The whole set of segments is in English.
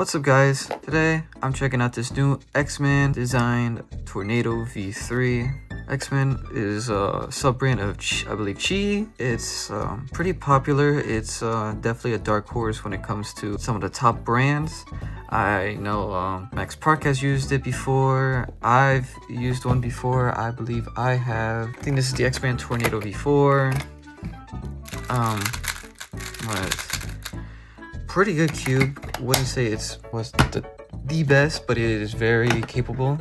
What's up guys? Today I'm checking out this new X-Men designed Tornado V3. X-Men is a sub-brand of, I believe, QiYi. It's pretty popular. It's definitely a dark horse when it comes to some of the top brands. I know Max Park has used it before. I've used one before. I believe I have. I think this is the X-Men Tornado V4. Pretty good cube. Wouldn't say it's was the best, but it is very capable.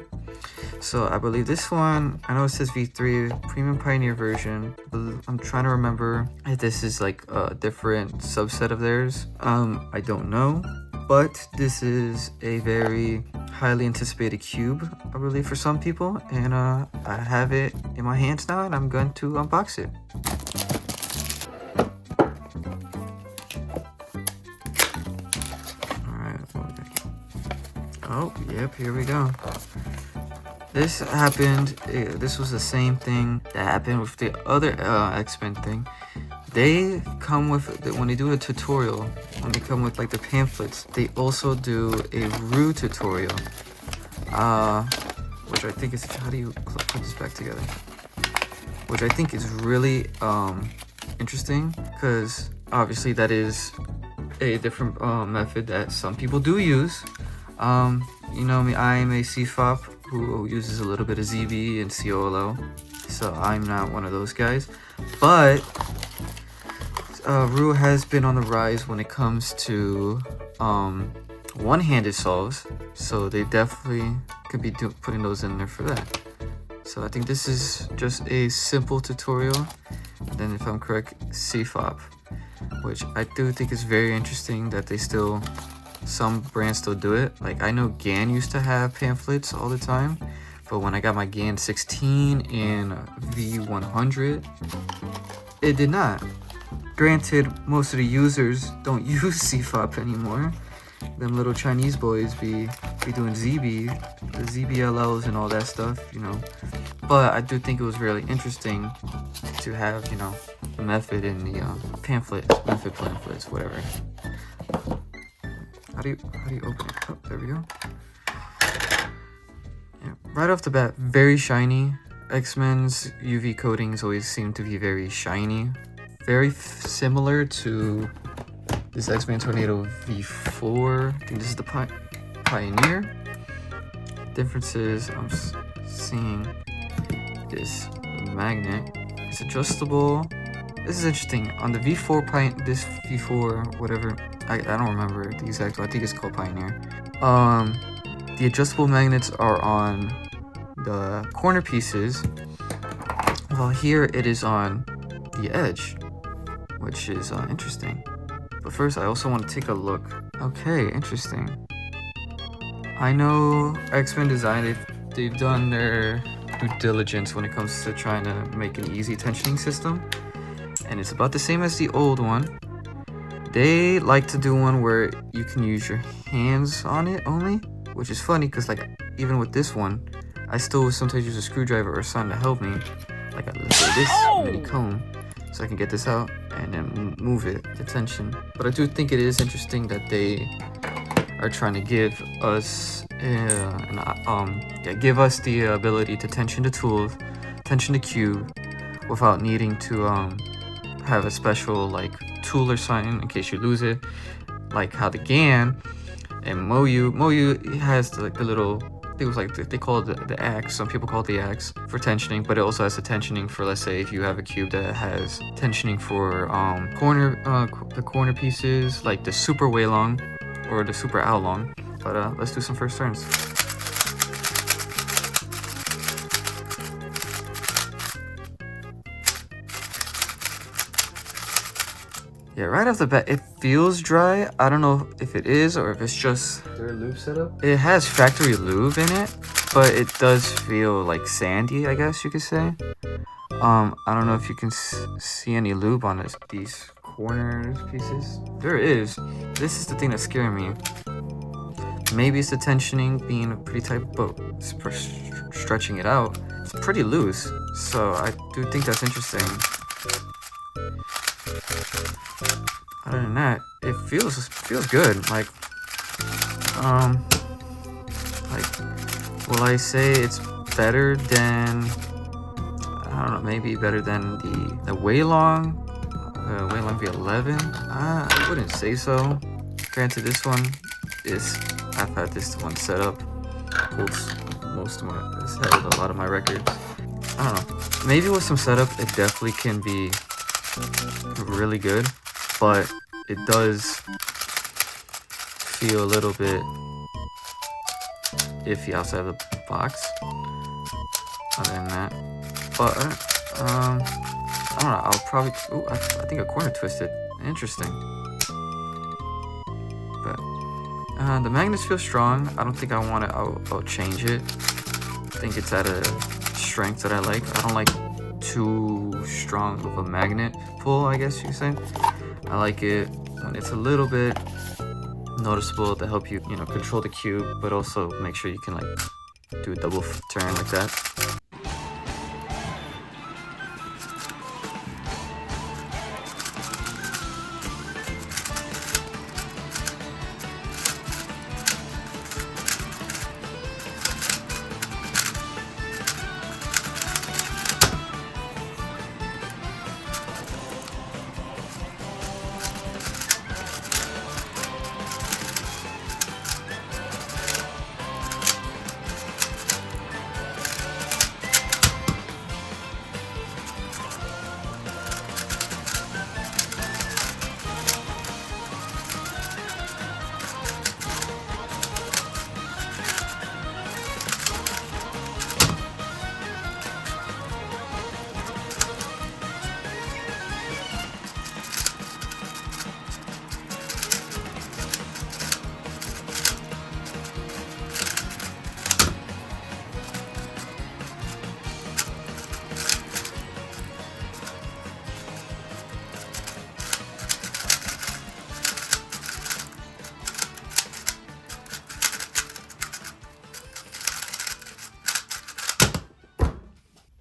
So I believe this one, I know it says V3 Premium Pioneer version. I'm trying to remember if this is like a different subset of theirs. I don't know, but this is a very highly anticipated cube, I believe, for some people, and I have it in my hands now, and I'm going to unbox it. Oh, yep, here we go. This happened, this was the same thing that happened with the other X-Men thing. They come with, when they do a tutorial, when they come with like the pamphlets, they also do a Rue tutorial. Which I think is, how do you put this back together? Which I think is really interesting, because obviously that is a different method that some people do use. You know me, I am a CFOP who uses a little bit of ZB and COLO, so I'm not one of those guys. But Rue has been on the rise when it comes to one-handed solves, so they definitely could be putting those in there for that. So I think this is just a simple tutorial. And then, if I'm correct, CFOP, which I do think is very interesting that they still, some brands still do it. Like, I know GAN used to have pamphlets all the time, but when I got my GAN 16 and V100, it did not. Granted, most of the users don't use CFOP anymore. Them little Chinese boys be doing ZB, the ZBLLs and all that stuff, you know. But I do think it was really interesting to have, you know, the method in the method pamphlets, whatever. How do you open it? Oh, there we go. Yeah, right off the bat, very shiny. X-Men's UV coatings always seem to be very shiny. Very similar to this X-Men Tornado V4. I think this is the Pioneer. Differences, I'm seeing this magnet. It's adjustable. This is interesting. On the V4 this V4, whatever, I don't remember the exact one. I think it's called Pioneer. The adjustable magnets are on the corner pieces, while here it is on the edge, which is interesting. But first, I also want to take a look. Okay, interesting. I know X-Men Design, they've done their due diligence when it comes to trying to make an easy tensioning system, and it's about the same as the old one. They like to do one where you can use your hands on it only, which is funny because, like, even with this one, I still sometimes use a screwdriver or something to help me, like this mini comb, so I can get this out and then move it, the tension. But I do think it is interesting that they are trying to give us give us the ability to tension the tool, tension the cube, without needing to have a special like tool or something in case you lose it, like how the GAN and MOYU has like the little, it was like they call it the axe. Some people call it the axe for tensioning, but it also has the tensioning for, let's say, if you have a cube that has tensioning for the corner pieces, like the super way long or the super out long. But let's do some first turns. Yeah, right off the bat, it feels dry. I don't know if it is or if it's just their lube setup. It has factory lube in it, but it does feel like sandy, I guess you could say. I don't know if you can see any lube on these corner pieces. There is. This is the thing that's scaring me. Maybe it's the tensioning being pretty tight, but stretching it out, it's pretty loose. So I do think that's interesting. Other than that, it feels good. Like, like, will I say it's better than, I don't know, maybe better than the Weilong V11? I wouldn't say so. Granted, this one is, I've had this one set up, holds most of my, it's held a lot of my records. I don't know, maybe with some setup it definitely can be really good, but it does feel a little bit iffy outside of the box. Other than that, but I don't know, I'll probably, ooh, I think a corner twisted. Interesting. But the magnets feel strong. I don't think I want to, I'll change it. I think it's at a strength that I like. I don't like too strong of a magnet pull, I guess you could say. I like it when it's a little bit noticeable to help you, you know, control the cube, but also make sure you can like do a double turn like that.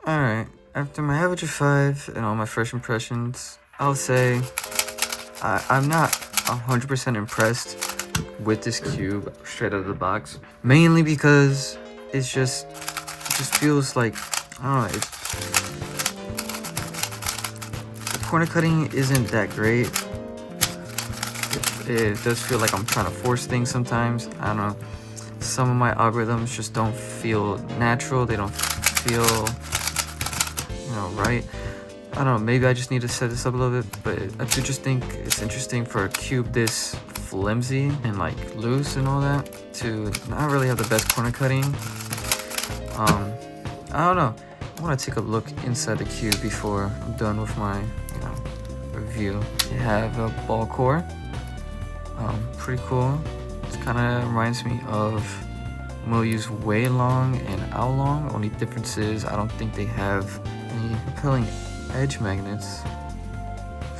Alright, after my average of 5 and all my first impressions, I'll say I'm not 100% impressed with this cube straight out of the box. Mainly because it just feels like, I don't know, the corner cutting isn't that great. It does feel like I'm trying to force things sometimes. I don't know. Some of my algorithms just don't feel natural. They don't feel, you know, right. I don't know, maybe I just need to set this up a little bit, but I do just think it's interesting for a cube this flimsy and like loose and all that to not really have the best corner cutting. I don't know. I want to take a look inside the cube before I'm done with my, you know, review. They have a ball core. Pretty cool. It kind of reminds me of MOYU's Weilong and Aolong. Only difference is I don't think they have any repelling edge magnets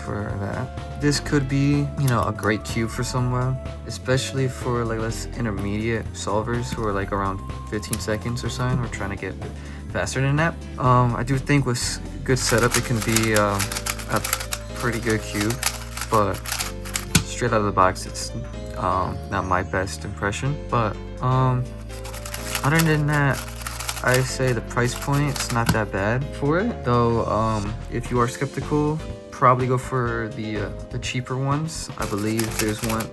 for that. This could be, you know, a great cube for someone, especially for like less intermediate solvers who are like around 15 seconds or something. We're trying to get faster than that. I do think with good setup it can be a pretty good cube, but straight out of the box it's not my best impression. But other than that, I say the price point is not that bad for it, though. If you are skeptical, probably go for the cheaper ones. I believe there's one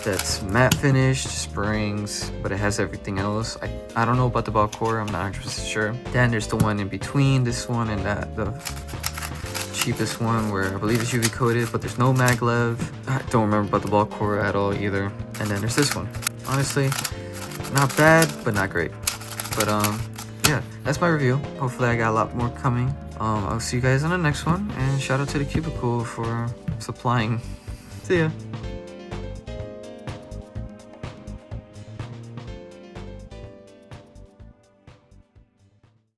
that's matte finished, springs, but it has everything else. I don't know about the ball core, I'm not 100% sure. Then there's the one in between this one and that, the cheapest one, where I believe it's UV coated, but there's no maglev. I don't remember about the ball core at all either. And then there's this one. Honestly, not bad, but not great. But yeah, that's my review. Hopefully I got a lot more coming. I'll see you guys on the next one, and shout out to the Cubicle for supplying. See ya.